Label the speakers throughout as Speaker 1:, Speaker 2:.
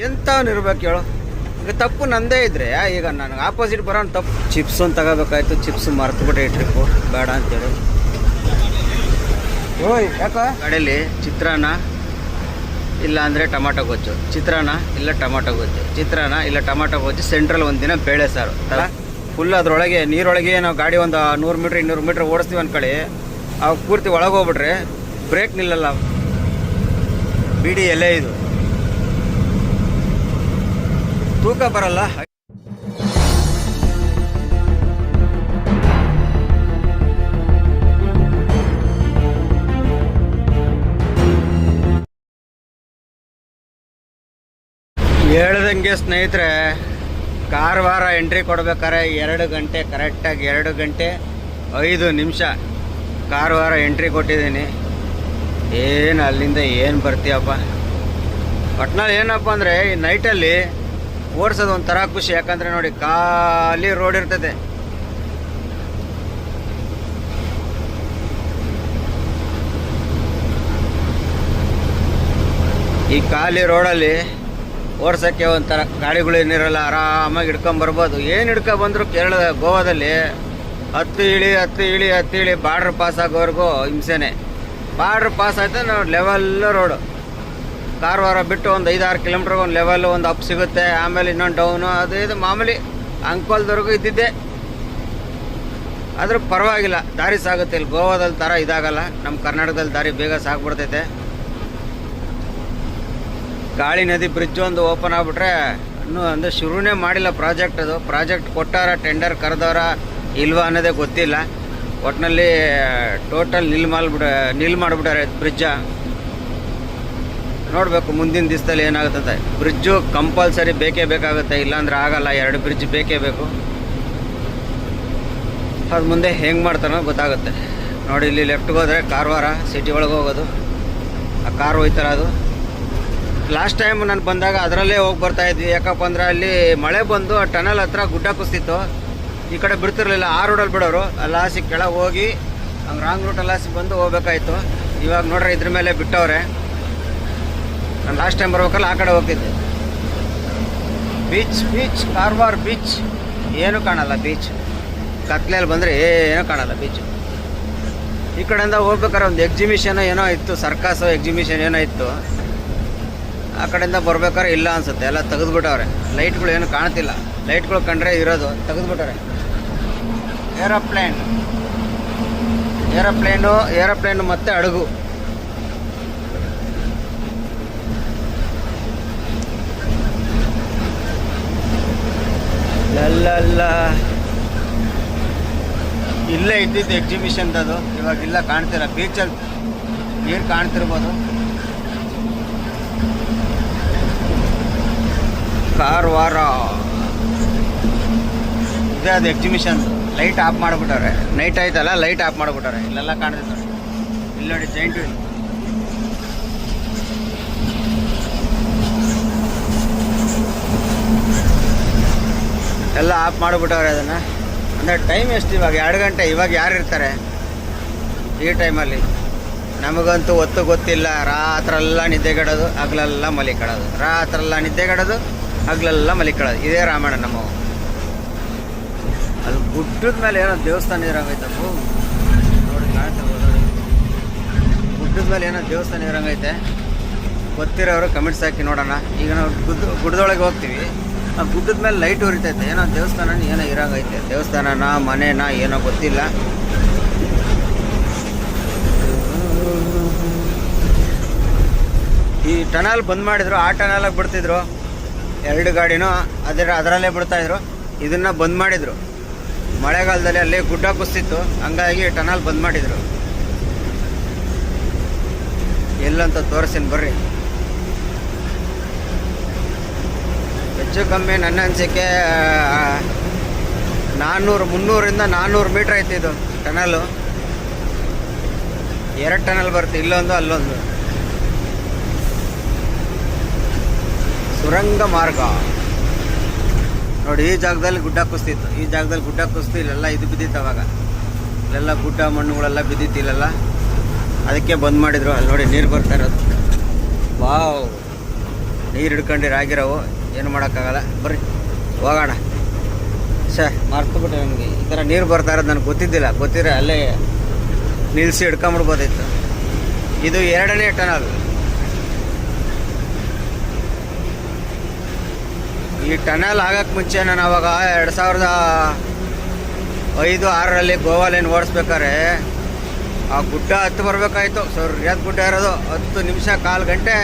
Speaker 1: ಎಂತವನಿರ್ಬೇಕು ಹೇಳು. ಈಗ ತಪ್ಪು ನಂದೇ ಇದ್ರೆ ಈಗ ನನಗೆ ಆಪೋಸಿಟ್ ಬರೋ ತಪ್ಪು. ಚಿಪ್ಸ್ ಒಂದು ತಗೋಬೇಕಾಯ್ತು, ಚಿಪ್ಸ್ ಮರ್ತುಬಿಟ್ಟೆ ಟ್ರಿಪ್ಪು ಬೇಡ ಅಂತೇಳಿ. ಓಯ್ ಯಾಕ ಗಾಡಿಯಲ್ಲಿ ಚಿತ್ರಾನ್ನ ಇಲ್ಲ ಅಂದರೆ ಟೊಮಾಟೊ ಗೊಜ್ಜು, ಚಿತ್ರಾನ್ನ ಇಲ್ಲ ಟೊಮಾಟೊ ಗೊಜ್ಜು, ಚಿತ್ರಾನ್ನ ಇಲ್ಲ ಟೊಮಾಟೊ ಗೊಜ್ಜು, ಸೆಂಟ್ರಲ್ ಒಂದಿನ ಬೇಳೆ ಸಾರು ಅಲ್ಲ. ಫುಲ್ ಅದರೊಳಗೆ ನೀರೊಳಗೆ ನಾವು ಗಾಡಿ ಒಂದು 100 ಮೀಟ್ರ್ 200 ಮೀಟ್ರ್ ಓಡಿಸ್ತೀವಿ ಅಂದ್ಕೊಳ್ಳಿ, ಅವಾಗ ಪೂರ್ತಿ ಒಳಗೆ ಹೋಗ್ಬಿಟ್ರೆ ಬ್ರೇಕ್ ನಿಲ್ಲಲ್ಲ. ಬಿಡಿ ಎಲೆ ಇದು ತೂಕ ಬರಲ್ಲ. ಹೇಳ್ದಂಗೆ ಸ್ನೇಹಿತರೆ, ಕಾರವಾರ ಎಂಟ್ರಿ ಕೊಡ್ಬೇಕಾರೆ 2 ಗಂಟೆ ಕರೆಕ್ಟಾಗಿ 2 ಗಂಟೆ 5 ನಿಮಿಷ ಕಾರವಾರ ಎಂಟ್ರಿ ಕೊಟ್ಟಿದ್ದೀನಿ. ಏನು ಅಲ್ಲಿಂದ ಏನು ಬರ್ತೀಯಪ್ಪ. ಒಟ್ನಲ್ಲಿ ಏನಪ್ಪ ಅಂದರೆ ಈ ನೈಟಲ್ಲಿ ಓಡಿಸೋದು ಒಂಥರ ಖುಷಿ. ಯಾಕಂದರೆ ನೋಡಿ ಖಾಲಿ ರೋಡ್ ಇರ್ತದೆ. ಈ ಖಾಲಿ ರೋಡಲ್ಲಿ ಓಡ್ಸೋಕ್ಕೆ ಒಂಥರ ಗಾಡಿಗಳು ಏನಿರಲ್ಲ, ಆರಾಮಾಗಿ ಹಿಡ್ಕೊಂಬರ್ಬೋದು. ಏನು ಹಿಡ್ಕೊಂಬಂದ್ರು ಕೇರಳದ ಗೋವಾದಲ್ಲಿ 10 ಇಳಿ ಬಾರ್ಡ್ರ್ ಪಾಸ್ ಆಗೋವರೆಗೂ ಹಿಂಸೆನೆ. ಬಾರ್ಡ್ರ್ ಪಾಸ್ ಆಯ್ತು ನಾವು ಲೆವೆಲ್ ರೋಡು. ಕಾರವಾರ ಬಿಟ್ಟು ಒಂದು 5-6 ಕಿಲೋಮೀಟ್ರಿಗೆ ಒಂದು ಲೆವೆಲ್ ಒಂದು ಅಪ್ ಸಿಗುತ್ತೆ, ಆಮೇಲೆ ಇನ್ನೊಂದು ಡೌನು, ಅದು ಇದು ಮಾಮೂಲಿ ಅಂಕೋಲ್ದವರೆಗೂ ಇದ್ದಿದ್ದೆ. ಆದರೂ ಪರವಾಗಿಲ್ಲ, ದಾರಿ ಸಾಗುತ್ತೆ. ಇಲ್ಲಿ ಗೋವಾದಲ್ಲಿ ಥರ ಇದಾಗಲ್ಲ, ನಮ್ಮ ಕರ್ನಾಟಕದಲ್ಲಿ ದಾರಿ ಬೇಗ ಸಾಗ್ಬಿಡ್ತೈತೆ. ಗಾಳಿ ನದಿ ಬ್ರಿಡ್ಜ್ ಒಂದು ಓಪನ್ ಆಗಿಬಿಟ್ರೆ ಇನ್ನೂ ಅಂದರೆ ಶುರುನೇ ಮಾಡಿಲ್ಲ ಪ್ರಾಜೆಕ್ಟ್. ಅದು ಪ್ರಾಜೆಕ್ಟ್ ಕೊಟ್ಟಾರ, ಟೆಂಡರ್ ಕರೆದವರ ಇಲ್ವಾ ಅನ್ನೋದೇ ಗೊತ್ತಿಲ್ಲ. ಒಟ್ಟಿನಲ್ಲಿ ಟೋಟಲ್ ನಿಲ್ ಮಾಡಿಬಿಟ್ಟಾರೆ ಬ್ರಿಡ್ಜ. ನೋಡಬೇಕು ಮುಂದಿನ ದಿವಸದಲ್ಲಿ ಏನಾಗುತ್ತದೆ. ಬ್ರಿಡ್ಜು ಕಂಪಲ್ಸರಿ ಬೇಕೇ ಬೇಕಾಗುತ್ತೆ, ಇಲ್ಲಾಂದ್ರೆ ಆಗಲ್ಲ. 2 ಬ್ರಿಡ್ಜ್ ಬೇಕೇ ಬೇಕು. ಅದು ಮುಂದೆ ಹೆಂಗೆ ಮಾಡ್ತಾರೋ ಗೊತ್ತಾಗುತ್ತೆ. ನೋಡಿ ಇಲ್ಲಿ ಲೆಫ್ಟ್ಗೆ ಹೋದರೆ ಕಾರವಾರ ಸಿಟಿ ಒಳಗೆ ಹೋಗೋದು, ಆ ಕಾರ್ ಹೋಯ್ತಾರ ಅದು. ಲಾಸ್ಟ್ ಟೈಮ್ ನಾನು ಬಂದಾಗ ಅದರಲ್ಲೇ ಹೋಗಿ ಬರ್ತಾಯಿದ್ವಿ. ಯಾಕಪ್ಪ ಅಂದ್ರೆ ಅಲ್ಲಿ ಮಳೆ ಬಂದು ಆ ಟನಲ್ ಹತ್ರ ಗುಡ್ಡ ಕುಸ್ತಿತ್ತು, ಈ ಕಡೆ ಬಿಡ್ತಿರ್ಲಿಲ್ಲ. ಆ ರೋಡಲ್ಲಿ ಬಿಡೋರು, ಅಲ್ಲಾಸಿ ಕೆಳಗೆ ಹೋಗಿ ಹಂಗೆ ರಾಂಗ್ ರೂಟಲ್ಲಾಸಿ ಬಂದು ಹೋಗ್ಬೇಕಾಯ್ತು. ಇವಾಗ ನೋಡ್ರೆ ಇದ್ರ ಮೇಲೆ ಬಿಟ್ಟವ್ರೆ. ನಾನು ಲಾಸ್ಟ್ ಟೈಮ್ ಬರ್ಬೇಕಲ್ಲ ಆ ಕಡೆ ಹೋಗ್ತಿದ್ದೆ. ಬೀಚ್ ಕಾರವಾರ ಬೀಚ್ ಏನೂ ಕಾಣಲ್ಲ. ಬೀಚ್ ಕತ್ಲೆಯಲ್ಲಿ ಬಂದರೆ ಏನೂ ಕಾಣಲ್ಲ ಬೀಚ್. ಈ ಕಡೆಯಿಂದ ಹೋಗ್ಬೇಕಾದ್ರೆ ಒಂದು ಎಕ್ಸಿಬಿಷನ್ ಏನೋ ಇತ್ತು, ಸರ್ಕಸ್ ಎಕ್ಸಿಬಿಷನ್ ಏನೋ ಇತ್ತು. ಆ ಕಡೆಯಿಂದ ಬರ್ಬೇಕಾದ್ರೆ ಇಲ್ಲ ಅನ್ಸುತ್ತೆ, ಎಲ್ಲ ತೆಗೆದುಬಿಟ್ಟವ್ರೆ. ಲೈಟ್ಗಳು ಏನು ಕಾಣ್ತಿಲ್ಲ, ಲೈಟ್ಗಳು ಕಂಡ್ರೆ ಇರೋದು ತೆಗೆದುಬಿಟ್ಟವ್ರೆ. ಏರೋಪ್ಲೇನು ಮತ್ತು ಹಡಗು. ಅಲ್ಲ ಇಲ್ಲೇ ಇದ್ದಿದ್ದು ಎಕ್ಸಿಬಿಷನ್ದದು. ಇವಾಗ ಇಲ್ಲ, ಕಾಣ್ತಿಲ್ಲ. ಬೀಚಲ್ಲಿ ನೀರು ಕಾಣ್ತಿರ್ಬೋದು. ಕಾರವಾರ ಇದೇ ಅದು ಎಕ್ಸಿಬಿಷನ್. ಲೈಟ್ ಆಫ್ ಮಾಡಿಬಿಟ್ಟಾರೆ, ನೈಟ್ ಆಯ್ತಲ್ಲ, ಲೈಟ್ ಆಫ್ ಮಾಡಿಬಿಟ್ಟಾರೆ. ಇಲ್ಲೆಲ್ಲ ಕಾಣ್ತಿದ್ದಾರೆ. ಇಲ್ಲಿ ನೋಡಿ ಜೈಂಟ್ ವೀಲ್. ಎಲ್ಲ ಆಫ್ ಮಾಡಿಬಿಟ್ಟವ್ರೆ ಅದನ್ನು. ಅಂದರೆ ಟೈಮ್ ಎಷ್ಟು ಇವಾಗ? 2 ಗಂಟೆ. ಇವಾಗ ಯಾರು ಇರ್ತಾರೆ ಈ ಟೈಮಲ್ಲಿ? ನಮಗಂತೂ ಹೊತ್ತು ಗೊತ್ತಿಲ್ಲ. ರಾತ್ರೆಲ್ಲ ನಿದ್ದೆಗೆಡೋದು, ಹಗಲೆಲ್ಲ ಮಲಿಕಡೋದು, ರಾತ್ರೆಲ್ಲ ನಿದ್ದೆಗೆಡೋದು, ಹಗಲೆಲ್ಲ ಮಲಿಕಡೋದು. ಇದೇ ರಾಮಾಯಣ ನಮ್ಮ. ಅದು ಗುಡ್ಡದ ಮೇಲೆ ಏನೋ ದೇವಸ್ಥಾನ ಇರಂಗೈತಪ್ಪು. ನೋಡಿ ಕಾಣ್ತಿರ್ಬೋದು, ಗುಡ್ಡದ ಮೇಲೆ ಏನೋ ದೇವಸ್ಥಾನ ಇರಂಗೈತೆ. ಗೊತ್ತಿರೋರು ಕಮೆಂಟ್ಸ್ ಹಾಕಿ ನೋಡೋಣ. ಈಗ ನಾವು ಗುಡ್ಡದೊಳಗೆ ಹೋಗ್ತೀವಿ, ಆ ಗುಡ್ಡದ ಮೇಲೆ ಲೈಟ್ ಉರಿತೈತೆ. ಏನೋ ದೇವಸ್ಥಾನ ಏನೋ ಇರಂಗೈತೆ. ದೇವಸ್ಥಾನನ ಮನೆನಾ ಏನೋ ಗೊತ್ತಿಲ್ಲ. ಈ ಟನಲ್ ಬಂದ್ ಮಾಡಿದ್ರು, ಆ ಟನಲಾಗಿ ಬಿಡ್ತಿದ್ರು. 2 ಗಾಡಿನೂ ಅದರಲ್ಲೇ ಬಿಡ್ತಾಯಿದ್ರು. ಇದನ್ನು ಬಂದ್ ಮಾಡಿದರು ಮಳೆಗಾಲದಲ್ಲಿ. ಅಲ್ಲೇ ಗುಡ್ಡ ಕುಸ್ತಿತ್ತು, ಹಂಗಾಗಿ ಟನಲ್ ಬಂದ್ ಮಾಡಿದರು. ಎಲ್ಲಂತ ತೋರಿಸ್ತೀನಿ ಬರ್ರಿ. ಹೆಚ್ಚು ಕಮ್ಮಿ ನನ್ನ ಅನಿಸಿಕೆ 300ರಿಂದ 400 ಮೀಟ್ರ್ ಐತಿ ಇದು ಟನಲ್ಲು. 2 ಟನಲ್ ಬರುತ್ತೆ, ಇಲ್ಲೊಂದು ಅಲ್ಲೊಂದು. ಸುರಂಗ ಮಾರ್ಗ ನೋಡಿ. ಈ ಜಾಗದಲ್ಲಿ ಗುಡ್ಡ ಕುಸ್ತಿತ್ತು, ಈ ಜಾಗದಲ್ಲಿ ಗುಡ್ಡ ಕುಸ್ತು. ಇಲ್ಲೆಲ್ಲ ಇದು ಬಿದ್ದಿತ್ತು ಅವಾಗ. ಇಲ್ಲೆಲ್ಲ ಗುಡ್ಡ ಮಣ್ಣುಗಳೆಲ್ಲ ಬಿದ್ದಿತ್ತು ಇಲ್ಲೆಲ್ಲ. ಅದಕ್ಕೆ ಬಂದ್ ಮಾಡಿದ್ರು. ಅಲ್ಲಿ ನೋಡಿ ನೀರು ಬರ್ತಾ ಇರೋದು. ವಾವ್, ನೀರು ಹಿಡ್ಕೊಂಡಿರಾಗಿರೋವು, ಏನು ಮಾಡೋಕ್ಕಾಗಲ್ಲ. ಬರ್ರಿ ಹೋಗೋಣ. ಮರ್ತುಬಿಟ್ಟೆ ನನಗೆ ಈ ಥರ ನೀರು ಬರ್ತಾ ಇರೋದು ನನಗೆ ಗೊತ್ತಿದ್ದಿಲ್ಲ. ಗೊತ್ತಿದ್ರೆ ಅಲ್ಲೇ ನಿಲ್ಲಿಸಿ ಹಿಡ್ಕೊಂಬಿಡ್ಬೋದಿತ್ತು. ಇದು 2ನೇ ಟನಲ್. ಈ ಟನಲ್ ಆಗಕ್ಕೆ ಮುಂಚೆ ನಾನು ಅವಾಗ 2005-6ರಲ್ಲಿ ಗೋವಾಲೇನು ಓಡಿಸ್ಬೇಕಾರೆ ಆ ಗುಡ್ಡ ಹತ್ತು ಬರಬೇಕಾಯ್ತು. ಸರಿಯಾದ ಗುಡ್ಡ ಇರೋದು 10 ನಿಮಿಷ, 1/4 ಗಂಟೆ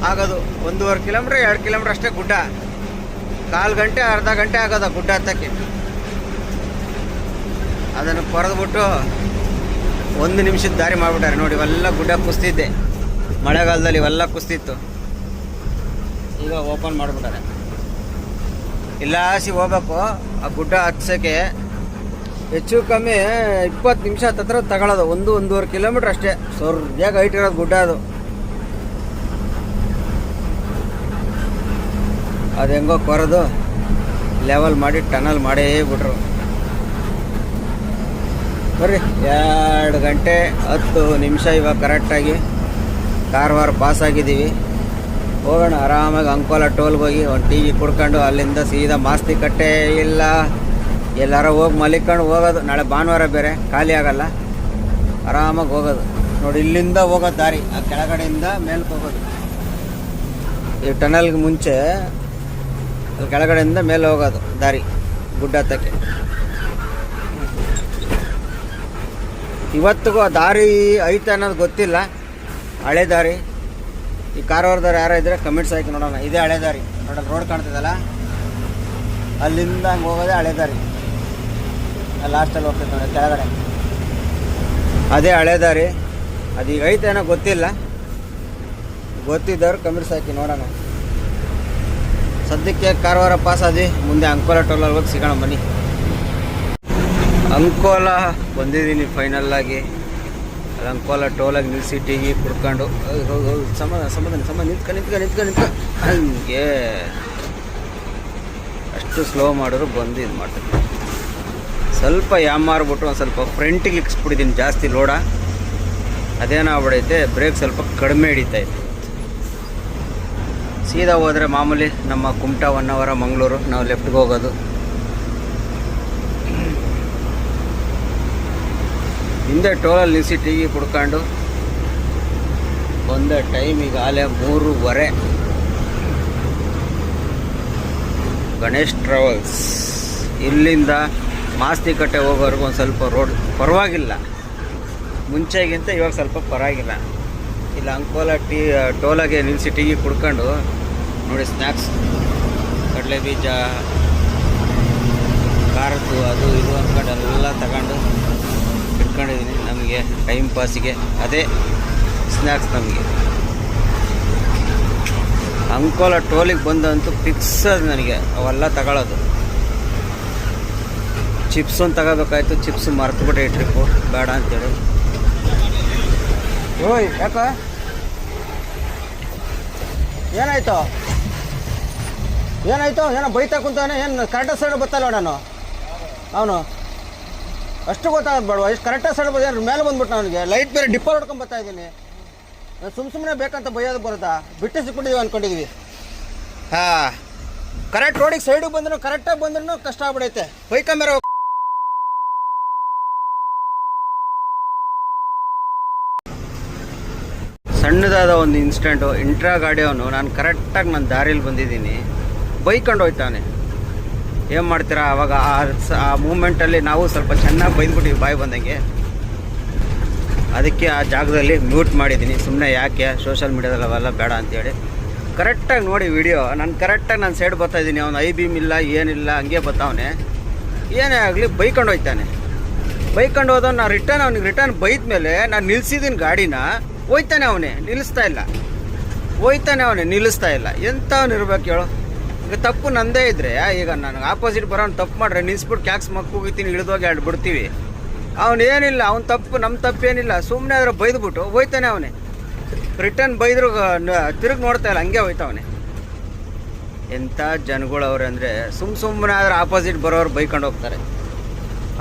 Speaker 1: ಆಗೋದು. 1.5 ಕಿಲೋಮೀಟ್ರ್ 2 ಕಿಲೋಮೀಟ್ರ್ ಅಷ್ಟೇ ಗುಡ್ಡ. 1/4 ಗಂಟೆ ಅರ್ಧ ಗಂಟೆ ಆಗೋದು ಗುಡ್ಡ ಹತ್ತಕ್ಕೆ. ಅದನ್ನು ಕೊರೆದ್ಬಿಟ್ಟು 1 ನಿಮಿಷದ ದಾರಿ ಮಾಡಿಬಿಟ್ಟಾರೆ ನೋಡಿ. ಇವೆಲ್ಲ ಗುಡ್ಡ ಕುಸ್ತಿದ್ದೆ, ಮಳೆಗಾಲದಲ್ಲಿ ಇವೆಲ್ಲ ಕುಸ್ತಿತ್ತು. ಈಗ ಓಪನ್ ಮಾಡಿಬಿಟ್ಟಾರೆ. ಇಲ್ಲಾಸಿ ಹೋಗ್ಬೇಕು. ಆ ಗುಡ್ಡ ಹತ್ಸೋಕ್ಕೆ ಹೆಚ್ಚು ಕಮ್ಮಿ 20 ನಿಮಿಷ ಹತ್ರ ತಗೊಳ್ಳೋದು. 1-1.5 ಕಿಲೋಮೀಟ್ರ್ ಅಷ್ಟೇ. ಸರಿಯಾಗಿ ಹೈಟ್ ಇರೋದು ಗುಡ್ಡ ಅದು. ಅದು ಹೆಂಗೋ ಕೊರೆದು ಲೆವೆಲ್ ಮಾಡಿ ಟನಲ್ ಮಾಡೇ ಬಿಟ್ರು. ಬರ್ರಿ 2 ಗಂಟೆ 10 ನಿಮಿಷ ಇವಾಗ ಕರೆಕ್ಟಾಗಿ ಕಾರವಾರ ಪಾಸ್ ಆಗಿದ್ದೀವಿ. ಹೋಗೋಣ ಆರಾಮಾಗಿ. ಅಂಕೋಲ ಟೋಲ್ಗೆ ಹೋಗಿ ಒಂದು ಟೀ ಕುಡ್ಕೊಂಡು ಅಲ್ಲಿಂದ ಸೀದಾ ಮಾಸ್ತಿಕಟ್ಟೆ ಇಲ್ಲ ಎಲ್ಲಾರ ಹೋಗಿ ಮಲಿಕೊಂಡು ಹೋಗೋದು. ನಾಳೆ ಭಾನುವಾರ ಬೇರೆ, ಖಾಲಿ ಆಗಲ್ಲ. ಆರಾಮಾಗಿ ಹೋಗೋದು ನೋಡಿ. ಇಲ್ಲಿಂದ ಹೋಗೋದು ದಾರಿ ಆ ಕೆಳಗಡೆಯಿಂದ ಮೇಲ್ಗೆ ಹೋಗೋದು. ಈ ಟನಲ್ಗೆ ಮುಂಚೆ ಅಲ್ಲಿ ಕೆಳಗಡೆಯಿಂದ ಮೇಲೆ ಹೋಗೋದು ದಾರಿ ಗುಡ್ಡ ಹತ್ತಕ್ಕೆ. ಇವತ್ತಿಗೂ ಆ ದಾರಿ ಐತೆ ಅನ್ನೋದು ಗೊತ್ತಿಲ್ಲ. ಹಳೆ ದಾರಿ. ಈ ಕಾರವಾರದವ್ರು ಯಾರೋ ಇದ್ದರೆ ಕಮೆಂಟ್ಸ್ ಹಾಕಿ ನೋಡೋಣ. ಇದೇ ಹಳೆ ದಾರಿ ನೋಡೋಣ. ರೋಡ್ ಕಾಣ್ತದಲ್ಲ, ಅಲ್ಲಿಂದ ಹಂಗೆ ಹೋಗೋದೇ ಹಳೆ ದಾರಿ. ಲಾಸ್ಟಲ್ಲಿ ಹೋಗ್ತೈತೆ ನೋಡಿ ಕೆಳಗಡೆ, ಅದೇ ಹಳೆ ದಾರಿ. ಅದೀಗ ಐತೆ ಏನೋ ಗೊತ್ತಿಲ್ಲ. ಗೊತ್ತಿದ್ದವ್ರು ಕಮೆಂಟ್ಸ್ ಹಾಕಿ ನೋಡೋಣ. ಸದ್ಯಕ್ಕೆ ಕಾರವಾರ ಪಾಸ್ ಆದಿ, ಮುಂದೆ ಅಂಕೋಲ ಟೋಲಲ್ಲಿ ಹೋಗಿ ಸಿಗೋಣ ಬನ್ನಿ. ಅಂಕೋಲ ಬಂದಿದ್ದೀನಿ ಫೈನಲ್ಲಾಗಿ. ಅಲ್ಲಿ ಅಂಕೋಲ ಟೋಲಾಗಿ ನಿಲ್ಲಿಸಿ ಟೀಗಿ ಕುಡ್ಕೊಂಡು ಸಮಾಧಾನ ನಿಂತ್ಕ ಹಂಗೆ ಅಷ್ಟು ಸ್ಲೋ ಮಾಡಿದ್ರು ಬಂದು ಇದು ಮಾಡ್ತೀನಿ. ಸ್ವಲ್ಪ ಯಾಮಾರ್ಬಿಟ್ಟು ಒಂದು ಸ್ವಲ್ಪ ಫ್ರಂಟಿಗೆ ಇಕ್ಸ್ಬಿಟ್ಟಿದ್ದೀನಿ ಜಾಸ್ತಿ ಲೋಡ. ಅದೇನಾಗ್ಬಿಡೈತೆ, ಬ್ರೇಕ್ ಸ್ವಲ್ಪ ಕಡಿಮೆ ಹಿಡಿತೈತೆ. ಸೀದಾ ಹೋದರೆ ಮಾಮೂಲಿ ನಮ್ಮ ಕುಮಟಾ ಹೊನ್ನಾವರ ಮಂಗಳೂರು ನಾವು ಲೆಫ್ಟ್ಗೆ ಹೋಗೋದು. ಹಿಂದೆ ಟೋಲಲ್ಲಿ ನಿಲ್ಲಿಸಿ ಟೀಗಿ ಕುಡ್ಕೊಂಡು ಒಂದೇ ಟೈಮ್ ಈಗ ಆಲೇ 3:15. ಗಣೇಶ್ ಟ್ರಾವೆಲ್ಸ್ ಇಲ್ಲಿಂದ ಮಾಸ್ತಿಕಟ್ಟೆ ಹೋಗೋವರೆಗೂ ಒಂದು ಸ್ವಲ್ಪ ರೋಡ್ ಪರವಾಗಿಲ್ಲ, ಮುಂಚೆಗಿಂತ ಇವಾಗ ಸ್ವಲ್ಪ ಪರವಾಗಿಲ್ಲ. ಇಲ್ಲ ಅಂಕೋಲ ಟೋಲಾಗೆ ನಿಲ್ಲಿಸಿ ಟೀಗಿ ಕುಡ್ಕೊಂಡು ನೋಡಿ ಸ್ನ್ಯಾಕ್ಸ್, ಕಡಲೆ ಬೀಜ, ಖಾರದ್ದು ಅದು ಇದು ಅಂದ್ಕೊಂಡು ಎಲ್ಲ ತಗೊಂಡು ಇಟ್ಕೊಂಡಿದ್ದೀನಿ. ನಮಗೆ ಟೈಮ್ ಪಾಸಿಗೆ ಅದೇ ಸ್ನ್ಯಾಕ್ಸ್. ನಮಗೆ ಅಂಕೋಲ ಟೋಲಿಗೆ ಬಂದಂತೂ ಫಿಕ್ಸ್ ಅದು ನನಗೆ ಅವೆಲ್ಲ ತಗೊಳ್ಳೋದು. ಚಿಪ್ಸ್ ಒಂದು ತಗೋಬೇಕಾಯ್ತು, ಚಿಪ್ಸ್ ಮರ್ತುಬಿಟ್ಟೆ ಈ ಟ್ರಿಪ್ಪು ಬೇಡ ಅಂತೇಳಿ. ಓಯ್ ಯಾಕ ಏನಾಯ್ತು ಏನೋ ಬೈತಾ ಕುಂತಾನೆ. ಏನು ಕರೆಕ್ಟಾಗಿ ಸೈಡ್ ಬತ್ತಲ್ಲ ನಾನು ಅವನು ಅಷ್ಟು ಗೊತ್ತಾಗದು ಬೇಡವಾ? ಎಷ್ಟು ಕರೆಕ್ಟಾಗಿ ಸೈಡ್ ಬಂದ ಮೇಲೆ ಬಂದ್ಬಿಟ್ಟು ನನಗೆ ಲೈಟ್ ಬೇರೆ ಡಿಪ್ಪರ್ ಹೊಡ್ಕೊಂಡು ಬರ್ತಾ ಇದ್ದೀನಿ. ಸುಮ್ಮನೆ ಬೇಕಂತ ಬೈಯೋದು ಬರುತ್ತಾ? ಬಿಟ್ಟು ಸಿಕ್ಬಿಟ್ಟಿದ್ದೀವಿ ಅಂದ್ಕೊಂಡಿದ್ವಿ. ಹಾಂ, ಕರೆಕ್ಟ್ ರೋಡಿಗೆ ಸೈಡಿಗೆ ಬಂದ್ರು ಕರೆಕ್ಟಾಗಿ ಬಂದ್ರೂ ಕಷ್ಟ ಆಗ್ಬಿಡೈತೆ. ಬೈಕಂಬೇರೆ ಸಣ್ಣದಾದ ಒಂದು ಇನ್ಸ್ಟೆಂಟು. ಇಂಟ್ರಾ ಗಾಡಿಯವನು ನಾನು ಕರೆಕ್ಟಾಗಿ ನನ್ನ ದಾರಿಯಲ್ಲಿ ಬಂದಿದ್ದೀನಿ, ಬೈಕೊಂಡು ಹೋಯ್ತಾನೆ. ಏನು ಮಾಡ್ತೀರಾ ಆವಾಗ? ಆ ಮೂಮೆಂಟಲ್ಲಿ ನಾವು ಸ್ವಲ್ಪ ಚೆನ್ನಾಗಿ ಬೈದ್ಬಿಟ್ಟಿವಿ ಬಾಯಿ ಬಂದಂಗೆ. ಅದಕ್ಕೆ ಆ ಜಾಗದಲ್ಲಿ ಮ್ಯೂಟ್ ಮಾಡಿದ್ದೀನಿ. ಸುಮ್ಮನೆ ಯಾಕೆ ಸೋಷಲ್ ಮೀಡ್ಯಾದಲ್ಲಿ ಅವೆಲ್ಲ ಬೇಡ ಅಂತೇಳಿ. ಕರೆಕ್ಟಾಗಿ ನೋಡಿ ವಿಡಿಯೋ, ನಾನು ಕರೆಕ್ಟಾಗಿ ನಾನು ಸೈಡ್ ಬರ್ತಾಯಿದ್ದೀನಿ. ಅವನು ಐ ಬೀಮ್ ಇಲ್ಲ ಏನಿಲ್ಲ, ಹಂಗೆ ಬರ್ತಾವನೆ. ಏನೇ ಆಗಲಿ ಬೈಕೊಂಡು ಹೋಯ್ತಾನೆ. ಬೈಕೊಂಡು ಹೋದವ್ ನಾನು ಅವ್ನಿಗೆ ರಿಟರ್ನ್ ಬೈದ ಮೇಲೆ ನಾನು ನಿಲ್ಸಿದ್ದೀನಿ ಗಾಡಿನ. ಹೋಯ್ತಾನೆ ಅವನೇ, ನಿಲ್ಲಿಸ್ತಾ ಇಲ್ಲ. ಎಂಥವ್ನು ಇರ್ಬೇಕು ಹೇಳು? ಈಗ ತಪ್ಪು ನಂದೇ ಇದ್ದರೆ, ಈಗ ನನಗೆ ಆಪೋಸಿಟ್ ಬರೋನು ತಪ್ಪು ಮಾಡ್ರೆ ನಿಲ್ಸ್ಬಿಟ್ಟು ಕ್ಯಾಕ್ಸ್ ಮಕ್ಕೂಗಿತೀನಿ, ಇಳಿದೋಗಿ ಎರಡು ಬಿಡ್ತೀವಿ. ಅವನೇನಿಲ್ಲ, ಅವ್ನು ತಪ್ಪು ನಮ್ಮ ತಪ್ಪೇನಿಲ್ಲ. ಸುಮ್ಮನೆ ಆದ್ರೆ ಬೈದ್ಬಿಟ್ಟು ಹೋಯ್ತಾನೆ ಅವನೇ. ರಿಟರ್ನ್ ಬೈದ್ರು ತಿರುಗಿ ನೋಡ್ತಾ ಇಲ್ಲ, ಹಂಗೆ ಹೋಯ್ತವನೆ. ಎಂಥ ಜನಗಳು ಅವ್ರೆ ಅಂದರೆ, ಸುಮ್ಮನೆ ಆದ್ರೆ ಆಪೋಸಿಟ್ ಬರೋರು ಬೈಕೊಂಡು ಹೋಗ್ತಾರೆ.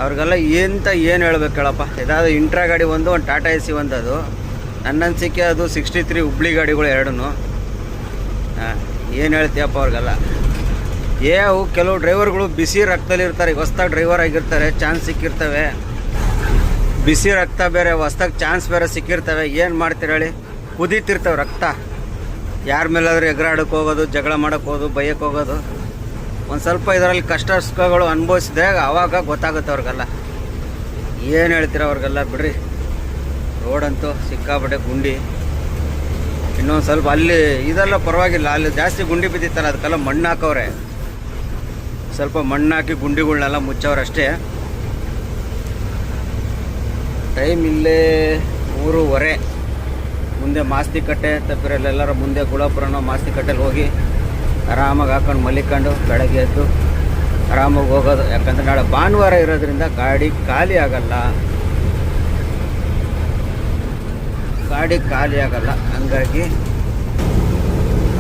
Speaker 1: ಅವ್ರಿಗೆಲ್ಲ ಏನು ಹೇಳ್ಬೇಕು ಹೇಳಪ್ಪ? ಇದಾದ ಇಂಟ್ರಾ ಗಾಡಿ ಒಂದು ಟಾಟಾ AC ಒಂದು. ಅದು ನನ್ನ ಅನಿಸಿಕೆ ಅದು 63 ಹುಬ್ಳಿ ಗಾಡಿಗಳು ಎರಡೂ. ಏನು ಹೇಳ್ತೀಯಪ್ಪ ಅವ್ರಿಗೆಲ್ಲ. ಅವು ಕೆಲವು ಡ್ರೈವರ್ಗಳು ಬಿಸಿ ರಕ್ತದಲ್ಲಿ ಇರ್ತಾರೆ. ಈಗ ಹೊಸ್ದಾಗಿ ಡ್ರೈವರ್ ಆಗಿರ್ತಾರೆ, ಚಾನ್ಸ್ ಸಿಕ್ಕಿರ್ತವೆ. ಬಿಸಿ ರಕ್ತ ಬೇರೆ, ಹೊಸ್ದಾಗಿ ಚಾನ್ಸ್ ಬೇರೆ ಸಿಕ್ಕಿರ್ತವೆ. ಏನು ಮಾಡ್ತೀರ ಹೇಳಿ, ಕುದೀತಿರ್ತವೆ ರಕ್ತ. ಯಾರ ಮೇಲಾದ್ರೂ ಎಗರಾಡಕ್ಕೆ ಹೋಗೋದು, ಜಗಳ ಮಾಡೋಕ್ಕೆ ಹೋಗೋದು, ಬೈಯಕ್ಕೆ ಹೋಗೋದು. ಒಂದು ಸ್ವಲ್ಪ ಇದರಲ್ಲಿ ಕಷ್ಟ ಸುಖಗಳು ಅನುಭವಿಸಿದ್ರೆ ಆವಾಗ ಗೊತ್ತಾಗುತ್ತೆ ಅವ್ರಿಗೆಲ್ಲ. ಏನು ಹೇಳ್ತೀರ ಅವ್ರಿಗೆಲ್ಲ, ಬಿಡ್ರಿ. ರೋಡಂತೂ ಸಿಕ್ಕಾಪಟ್ಟೆ ಗುಂಡಿ. ಇನ್ನೊಂದು ಸ್ವಲ್ಪ ಅಲ್ಲಿ ಇದೆಲ್ಲ ಪರವಾಗಿಲ್ಲ, ಅಲ್ಲಿ ಜಾಸ್ತಿ ಗುಂಡಿ ಬಿದ್ದಿತ್ತಲ್ಲ, ಅದಕ್ಕೆಲ್ಲ ಮಣ್ಣು ಹಾಕವ್ರೆ. ಸ್ವಲ್ಪ ಮಣ್ಣು ಹಾಕಿ ಗುಂಡಿಗಳನ್ನೆಲ್ಲ ಮುಚ್ಚವ್ರೆ ಅಷ್ಟೇ. ಟೈಮ್ ಇಲ್ಲೇ 3:15. ಮುಂದೆ ಮಾಸ್ತಿಕಟ್ಟೆ ತಪ್ಪಿರಲ್ಲೆಲ್ಲರ ಮುಂದೆ ಗುಳಾಪುರನೋ ಮಾಸ್ತಿಕಟ್ಟೆಲಿ ಹೋಗಿ ಆರಾಮಾಗಿ ಹಾಕೊಂಡು ಮಲಿಕೊಂಡು ಬೆಳಗ್ಗೆ ಎದ್ದು ಆರಾಮಾಗಿ ಹೋಗೋದು. ಯಾಕಂದರೆ ನಾಳೆ ಭಾನುವಾರ ಇರೋದ್ರಿಂದ ಗಾಡಿ ಖಾಲಿ ಆಗಲ್ಲ. ಹಂಗಾಗಿ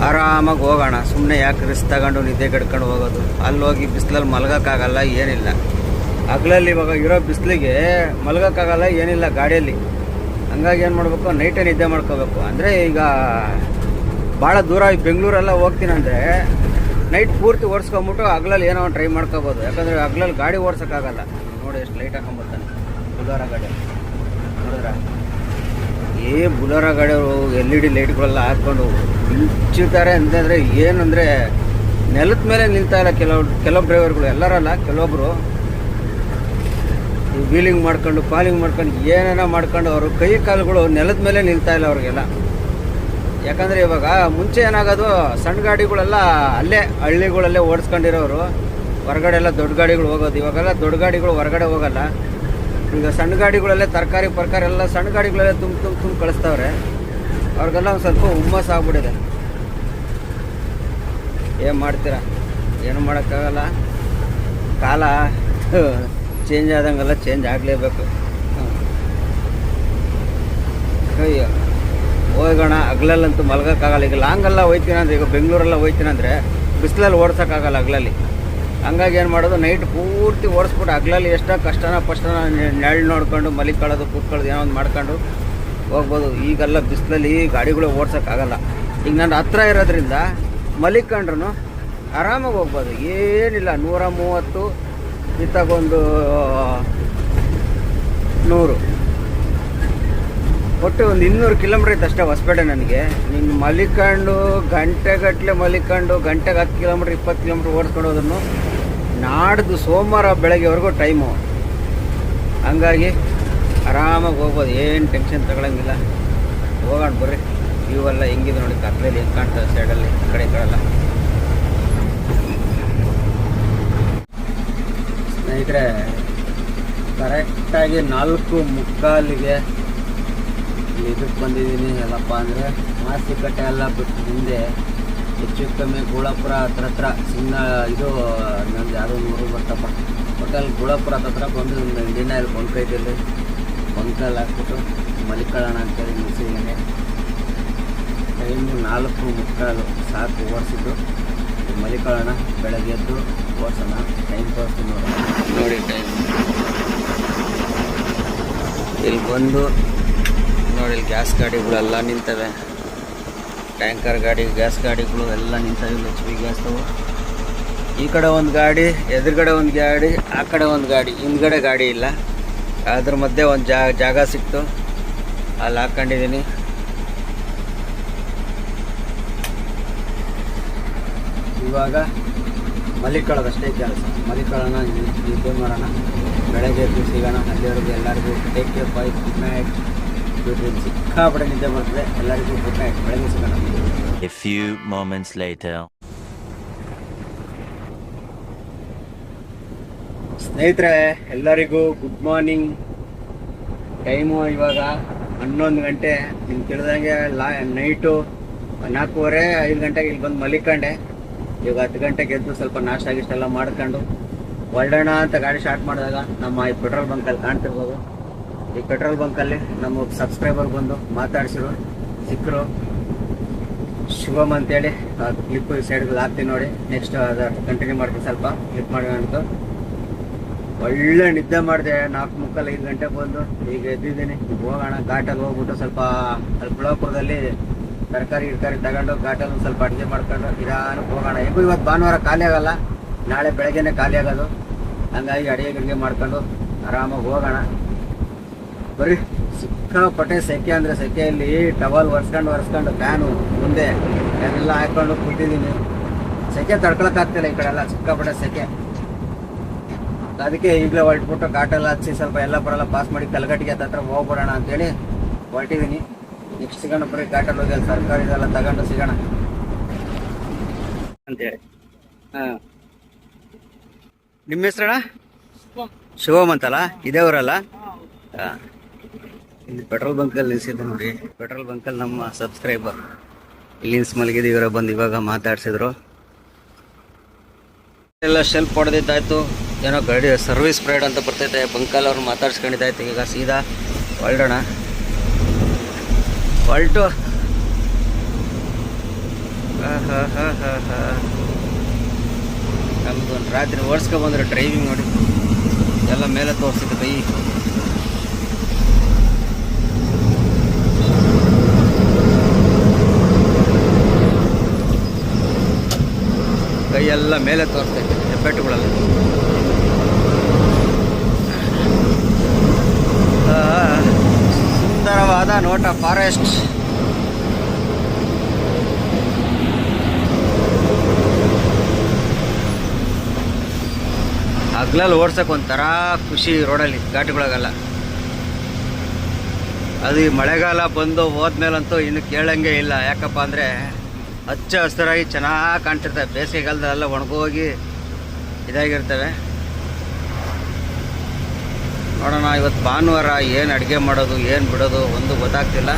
Speaker 1: ಆರಾಮಾಗಿ ಹೋಗೋಣ. ಸುಮ್ಮನೆ ಯಾಕೆ ರಿಸ್ಕ್ ತಗೊಂಡು ನಿದ್ದೆ ಕೆಡ್ಕೊಂಡು ಹೋಗೋದು. ಅಲ್ಲಿ ಹೋಗಿ ಬಿಸಿಲಲ್ಲಿ ಮಲಗೋಕ್ಕಾಗಲ್ಲ, ಏನಿಲ್ಲ. ಹಗಲಲ್ಲಿ ಇವಾಗ ಇರೋ ಬಿಸಿಲಿಗೆ ಮಲಗೋಕ್ಕಾಗಲ್ಲ, ಏನಿಲ್ಲ ಗಾಡಿಯಲ್ಲಿ. ಹಂಗಾಗಿ ಏನು ಮಾಡಬೇಕು, ನೈಟೇ ನಿದ್ದೆ ಮಾಡ್ಕೋಬೇಕು. ಅಂದರೆ ಈಗ ಭಾಳ ದೂರ ಬೆಂಗಳೂರೆಲ್ಲ ಹೋಗ್ತೀನಂದರೆ ನೈಟ್ ಪೂರ್ತಿ ಓಡಿಸ್ಕೊಂಬಿಟ್ಟು ಹಗಲಲ್ಲಿ ಏನೋ ಟ್ರೈ ಮಾಡ್ಕೋಬೋದು. ಯಾಕಂದರೆ ಹಗಲಲ್ಲಿ ಗಾಡಿ ಓಡ್ಸೋಕ್ಕಾಗಲ್ಲ. ನೋಡಿ ಎಷ್ಟು ಲೈಟ್ ಹಾಕೊಂಬರ್ತಾನೆ ಬುಲೋರ ಗಾಡಿ. ನೋಡಿದ್ರ ಬುಲೋರ ಗಾಡಿಯವರು LED ಲೈಟ್ಗಳೆಲ್ಲ ಹಾಕ್ಕೊಂಡು ಮಿಂಚುತ್ತಾರೆ. ಅಂತಂದರೆ ಏನಂದರೆ ನೆಲದ ಮೇಲೆ ನಿಲ್ತಾ ಇಲ್ಲ ಕೆಲವು ಡ್ರೈವರ್ಗಳು, ಎಲ್ಲರಲ್ಲ, ಕೆಲವೊಬ್ಬರು ಈ ವೀಲಿಂಗ್ ಮಾಡ್ಕೊಂಡು ಪಾಲಿಂಗ್ ಮಾಡ್ಕೊಂಡು ಏನೇನೋ ಮಾಡ್ಕೊಂಡು ಅವರು ಕೈ ಕಾಲುಗಳು ನೆಲದ ಮೇಲೆ ನಿಲ್ತಾ ಇಲ್ಲ ಅವ್ರಿಗೆಲ್ಲ. ಯಾಕಂದರೆ ಇವಾಗ ಮುಂಚೆ ಏನಾಗೋದು, ಸಣ್ಣ ಗಾಡಿಗಳೆಲ್ಲ ಅಲ್ಲೇ ಹಳ್ಳಿಗಳಲ್ಲೇ ಓಡಿಸ್ಕೊಂಡಿರೋರು ಹೊರಗಡೆ ಎಲ್ಲ ದೊಡ್ಡ ಗಾಡಿಗಳು ಹೋಗೋದು. ಇವಾಗೆಲ್ಲ ದೊಡ್ಡ ಗಾಡಿಗಳು ಹೊರಗಡೆ ಹೋಗಲ್ಲ. ಈಗ ಸಣ್ಣ ಗಾಡಿಗಳಲ್ಲೇ ತರಕಾರಿ ಎಲ್ಲ ಸಣ್ಣ ಗಾಡಿಗಳಲ್ಲೇ ತುಂಬ ಕಳಿಸ್ತವ್ರೆ. ಅವ್ರಿಗೆಲ್ಲ ಒಂದು ಸ್ವಲ್ಪ ಹುಮ್ಮಸ್ ಆಗ್ಬಿಟ್ಟಿದೆ. ಏನು ಮಾಡ್ತೀರಾ, ಏನು ಮಾಡೋಕ್ಕಾಗಲ್ಲ. ಕಾಲ ಚೇಂಜ್ ಆದಂಗೆಲ್ಲ ಚೇಂಜ್ ಆಗಲೇಬೇಕು. ಅಯ್ಯೋ ಹೋಗೋಣ. ಹಗ್ಲಲ್ಲಂತೂ ಮಲ್ಗೋಕ್ಕಾಗಲ್ಲ. ಈಗ ಲಾಂಗೆಲ್ಲ ಹೋಯ್ತೀನಂದ್ರೆ, ಈಗ ಬೆಂಗಳೂರೆಲ್ಲ ಹೋಯ್ತೀನಂದರೆ ಬಿಸಿಲಲ್ಲಿ ಓಡ್ಸೋಕ್ಕಾಗಲ್ಲ ಹಗ್ಲಲ್ಲಿ. ಹಂಗಾಗಿ ಏನು ಮಾಡೋದು, ನೈಟ್ ಪೂರ್ತಿ ಓಡಿಸ್ಬಿಟ್ಟು ಹಗ್ಲಲ್ಲಿ ಎಷ್ಟೋ ಕಷ್ಟನ ನೆರಳು ನೋಡ್ಕೊಂಡು ಮಲಿಕೊಳ್ಳೋದು, ಕೂತ್ಕೊಳ್ಳೋದು, ಏನೋ ಒಂದು ಮಾಡ್ಕೊಂಡು ಹೋಗ್ಬೋದು. ಈಗೆಲ್ಲ ಬಿಸಿಲಲ್ಲಿ ಗಾಡಿಗಳು ಓಡ್ಸೋಕ್ಕಾಗಲ್ಲ. ಈಗ ನನ್ನ ಹತ್ರ ಇರೋದ್ರಿಂದ ಮಲಿಕೊಂಡ್ರು ಆರಾಮಾಗಿ ಹೋಗ್ಬೋದು. ಏನಿಲ್ಲ, 130 ಇತ್ತಾಗೊಂದು 100, ಒಟ್ಟು ಒಂದು 200 ಕಿಲೋಮೀಟ್ರ್ ಇತ್ತು ಅಷ್ಟೇ ಹೊಸಪೇಟೆ ನನಗೆ. ನೀನು ಮಲಿಕೊಂಡು ಗಂಟೆಗಟ್ಟಲೆ ಮಲಿಕೊಂಡು ಗಂಟೆಗೆ 10 ಕಿಲೋಮೀಟ್ರ್ 20 ಕಿಲೋಮೀಟ್ರ್ ಓಡಿಸ್ಕೊಂಡು ಹೋದ್ರೂ ನಾಡ್ದು ಸೋಮವಾರ ಬೆಳಗ್ಗೆವರೆಗೂ ಟೈಮು. ಹಂಗಾಗಿ ಆರಾಮಾಗಿ ಹೋಗ್ಬೋದು, ಏನು ಟೆನ್ಷನ್ ತಗೊಳಂಗಿಲ್ಲ. ಹೋಗೋಣ ಬರ್ರಿ. ವ್ಯೂ ಎಲ್ಲ ಹೆಂಗಿದೆ ನೋಡಿ, ಕತ್ಲೆಯಲ್ಲಿ ಹೆಂಗೆ ಕಾಣ್ತದೆ ಸೈಡಲ್ಲಿ, ಈ ಕಡೆ ಎಲ್ಲ. ಸ್ನೇಹಿತರೆ, ಕರೆಕ್ಟಾಗಿ 4:45ಗೆ ಇದಕ್ಕೆ ಬಂದಿದ್ದೀನಿ. ಎಲ್ಲಪ್ಪ ಅಂದರೆ ಮಾಸ್ತಿಕಟ್ಟೆ ಎಲ್ಲ ಬಿಟ್ಟು ಹಿಂದೆ ಹೆಚ್ಚು ಕಮ್ಮಿ ಗುಳಾಪುರ ಹತ್ರ ಇದು ನಂದು ಯಾವುದೋ ಊರು ಬರ್ತಪ್ಪ. ಹೋಟೆಲ್ ಗುಳಾಪುರ ಹತ್ರ ಬಂದು ಇಂಡಿಯನ್ ಆಯಿಲ್ ಬಂಕೈದಲ್ಲಿ ಬಂಕಲ್ಲಿ ಹಾಕ್ಬಿಟ್ಟು ಮಲಿಕೊಳ್ಳೋಣ ಅಂತೇಳಿ ನಿಲ್ಸಿದ್ದೀನಿ. ಟೈಮು 4:45 ಸಾಕು ಓಡಿಸಿದ್ದು. ಮಲಿಕೊಳ್ಳೋಣ, ಬೆಳಗ್ಗೆ ಎದ್ದು ಓಡಿಸೋಣ. ಟೈಮ್ ತೋರಿಸ್ತೀನಿ ನೋಡಿ. ಟೈಮ್ ಇಲ್ಲಿ ಬಂದು ನೋಡಿ, ಇಲ್ಲಿ ಗ್ಯಾಸ್ ಗಾಡಿಗಳೆಲ್ಲ ನಿಂತವೆ. ಟ್ಯಾಂಕರ್ ಗಾಡಿ, ಗ್ಯಾಸ್ ಗಾಡಿಗಳು ಎಲ್ಲ ನಿಂತವೆ. HP ಗ್ಯಾಸ್ತವು. ಈ ಕಡೆ ಒಂದು ಗಾಡಿ, ಎದುರುಗಡೆ ಒಂದು ಗಾಡಿ, ಆ ಕಡೆ ಒಂದು ಗಾಡಿ, ಹಿಂದ್ಗಡೆ ಗಾಡಿ ಇಲ್ಲ. ಅದ್ರ ಮಧ್ಯೆ ಒಂದು ಜಾಗ ಸಿಕ್ತು, ಅಲ್ಲಿ ಹಾಕ್ಕೊಂಡಿದ್ದೀನಿ. ಇವಾಗ ಮಲಿಕೊಳ್ಳೋದಷ್ಟೇ ಕೆಲಸ. ಮಲಿಕೊಳ್ಳೋಣ, ನಿದ್ದೆ ಮಾಡೋಣ, ಬೆಳಗ್ಗೆ ಎದ್ದು ಸಿಗೋಣ. ಅಲ್ಲಿವರೆಗೂ ಎಲ್ಲರಿಗೂ take care, by, good night. ಸಿಕ್ಕಾಪಟ್ಟೆ ನಿದ್ದೆ ಬರ್ತದೆ. ಎಲ್ಲರಿಗೂ ಗುಡ್ ನೈಟ್, ಬೆಳಗ್ಗೆ ಸಿಗೋಣ.
Speaker 2: A few moments later.
Speaker 1: ಸ್ನೇಹಿತರೆ, ಎಲ್ಲರಿಗೂ ಗುಡ್ ಮಾರ್ನಿಂಗ್. ಟೈಮು ಇವಾಗ 11 ಗಂಟೆ. ನಿಮ್ಗೆ ತಿಳಿದಂಗೆ ನೈಟು 4:15 5 ಗಂಟೆಗೆ ಇಲ್ಲಿ ಬಂದು ಮಲಿಕೊಂಡೆ. ಇವಾಗ 10 ಗಂಟೆಗೆ ಎದ್ದು ಸ್ವಲ್ಪ ನಾಷ್ಟ ಗಿಷ್ಟೆಲ್ಲ ಮಾಡ್ಕೊಂಡು ಹೊರಡೋಣ ಅಂತ ಗಾಡಿ ಸ್ಟಾರ್ಟ್ ಮಾಡಿದಾಗ ನಮ್ಮ ಈ ಪೆಟ್ರೋಲ್ ಬಂಕಲ್ಲಿ ಕಾಣ್ತಿರ್ಬೋದು. ಈ ಪೆಟ್ರೋಲ್ ಬಂಕಲ್ಲಿ ನಮ್ಮ ಸಬ್ಸ್ಕ್ರೈಬರ್ ಬಂದು ಮಾತಾಡ್ಸಿರು, ಸಿಕ್ಕರು. ಶುಭಮ್ ಅಂತೇಳಿ ಕ್ಲಿಪ್ಪು ಈ ಸೈಡ್ಗೆ ಹಾಕ್ತೀನಿ ನೋಡಿ. ನೆಕ್ಸ್ಟ್ ಅದು ಕಂಟಿನ್ಯೂ ಮಾಡ್ತೀನಿ. ಸ್ವಲ್ಪ ಕ್ಲಿಪ್ ಮಾಡೋಣ ಅಂತ ಒಳ್ಳೆ ನಿದ್ದೆ ಮಾಡಿದೆ. 4:45 5 ಗಂಟೆಗೆ ಬಂದು ಈಗ ಎದ್ದಿದ್ದೀನಿ. ಹೋಗೋಣ ಘಾಟಲ್ಲಿ ಹೋಗ್ಬಿಟ್ಟು ಸ್ವಲ್ಪ ಅಲ್ಲಿ ಗುಳಾಪುರದಲ್ಲಿ ತರಕಾರಿ ಗಿರ್ಕಾರಿ ತಗೊಂಡು ಘಾಟಲ್ಲಿ ಒಂದು ಸ್ವಲ್ಪ ಅಡುಗೆ ಮಾಡ್ಕೊಂಡು ನಿಧಾನಕ್ಕೆ ಹೋಗೋಣ. ಹೇಗೂ ಇವತ್ತು ಭಾನುವಾರ ಖಾಲಿ ಆಗಲ್ಲ, ನಾಳೆ ಬೆಳಗ್ಗೆನೇ ಖಾಲಿ ಆಗೋದು. ಹಂಗಾಗಿ ಅಡುಗೆ ಗಿಡಿಗೆ ಮಾಡ್ಕೊಂಡು ಆರಾಮಾಗಿ ಹೋಗೋಣ. ಬರೀ ಸಿಕ್ಕಾಪಟ್ಟೆ ಸೆಕೆ ಅಂದರೆ ಸೆಕೆಯಲ್ಲಿ ಟವಲ್ ಒರೆಸ್ಕೊಂಡು ಫ್ಯಾನು ಮುಂದೆ ಎಲ್ಲ ಹಾಕ್ಕೊಂಡು ಕೂತಿದ್ದೀನಿ. ಸೆಕೆ ತಡ್ಕೊಳಕ್ಕಾಗ್ತಿಲ್ಲ ಈ ಕಡೆ ಎಲ್ಲ, ಸಿಕ್ಕಾಪಟ್ಟೆ ಸೆಕೆ. ಅದಕ್ಕೆ ಈಗಲೇ ಹೊರಟ್ಬಿಟ್ಟು ಘಾಟೆಲ್ಲ ಹಚ್ಚಿ ಸ್ವಲ್ಪ ಎಲ್ಲ ಬರಲ್ಲ ಪಾಸ್ ಮಾಡಿ ಕಲ್ಗಟ್ಟಿಗೆ ಹತ್ರ ಹೋಗ್ಬಿಡೋಣ ಅಂತೇಳಿ ಹೊರಟಿದ್ದೀನಿ. ನೆಕ್ಸ್ಟ್ ಸಿಗೋಣ ಬರೀ ಘಾಟಲ್ಲಿ ಹೋಗಿ ಅಲ್ಲಿ ತರಕಾರಿ ಇದೆಲ್ಲ ತಗೊಂಡು ಸಿಗೋಣ ಅಂತೇಳಿ. ಹಾಂ, ನಿಮ್ಮ ಹೆಸರಣ್ಣ? ಶಿವಮ್ ಅಂತಲ್ಲ, ಇದೇ ಊರಲ್ಲ? ಹಾಂ, ಇಲ್ಲಿ ಪೆಟ್ರೋಲ್ ಬಂಕಲ್ಲಿ ನಿಲ್ಸಿದ್ದೆ ನೋಡಿ. ಪೆಟ್ರೋಲ್ ಬಂಕಲ್ಲಿ ನಮ್ಮ ಸಬ್ಸ್ಕ್ರೈಬರ್ ಇಲ್ಲಿ ನಿಲ್ಸಿ ಮಲಗಿದ್ದು. ಇವರ ಬಂದು ಇವಾಗ ಮಾತಾಡ್ಸಿದ್ರು. ಎಲ್ಲ ಶೆಲ್ಫ್ ಹೊಡೆದಿದ್ದಾಯ್ತು. ಏನೋ ಗಾಡಿ ಸರ್ವಿಸ್ ಪ್ರೈಡ್ ಅಂತ ಬರ್ತೈತೆ. ಬಂಕಲ್ಲಿ ಅವ್ರು ಮಾತಾಡ್ಸ್ಕೊಂಡಿದ್ದಾಯ್ತು. ಈಗ ಸೀದಾ ಹೊರಡೋಣ. ಹೊರಟು ನಮ್ದು ಒಂದು ರಾತ್ರಿ ಓಡಿಸ್ಕೊಬಂದ್ರೆ ಡ್ರೈವಿಂಗ್ ನೋಡಿ ಎಲ್ಲ ಮೇಲೆ ತೋರಿಸಿದ್ದು ಕೈ ಎಲ್ಲ ಮೇಲೆ ತೋರಿಸ್ತೈತೆ ಹೆಬ್ಬೆಟ್ಟುಗಳೆಲ್ಲ. ಸುಂದರವಾದ ನೋಟ ಫಾರೆಸ್ಟ್. ಹಗ್ಲಲ್ಲಿ ಓಡ್ಸಕ್ಕೆ ಒಂಥರ ಖುಷಿ ರೋಡಲ್ಲಿ ಘಾಟ್ಗಳಿಗೆಲ್ಲ. ಅದು ಈ ಮಳೆಗಾಲ ಬಂದು ಹೋದ್ಮೇಲಂತೂ ಇನ್ನು ಕೇಳಂಗೆ ಇಲ್ಲ. ಯಾಕಪ್ಪ ಅಂದರೆ ಹಚ್ಚ ಹಸಿರಾಗಿ ಚೆನ್ನಾಗಿ ಕಾಣ್ತಿರ್ತವೆ. ಬೇಸಿಗೆಗಾಲದಲ್ಲೆಲ್ಲ ಒಣಗೋಗಿ ಇದಾಗಿರ್ತವೆ. ನೋಡೋಣ ಇವತ್ತು ಭಾನುವಾರ ಏನು ಅಡುಗೆ ಮಾಡೋದು ಏನು ಬಿಡೋದು ಒಂದು ಗೊತ್ತಾಗ್ತಿಲ್ಲ.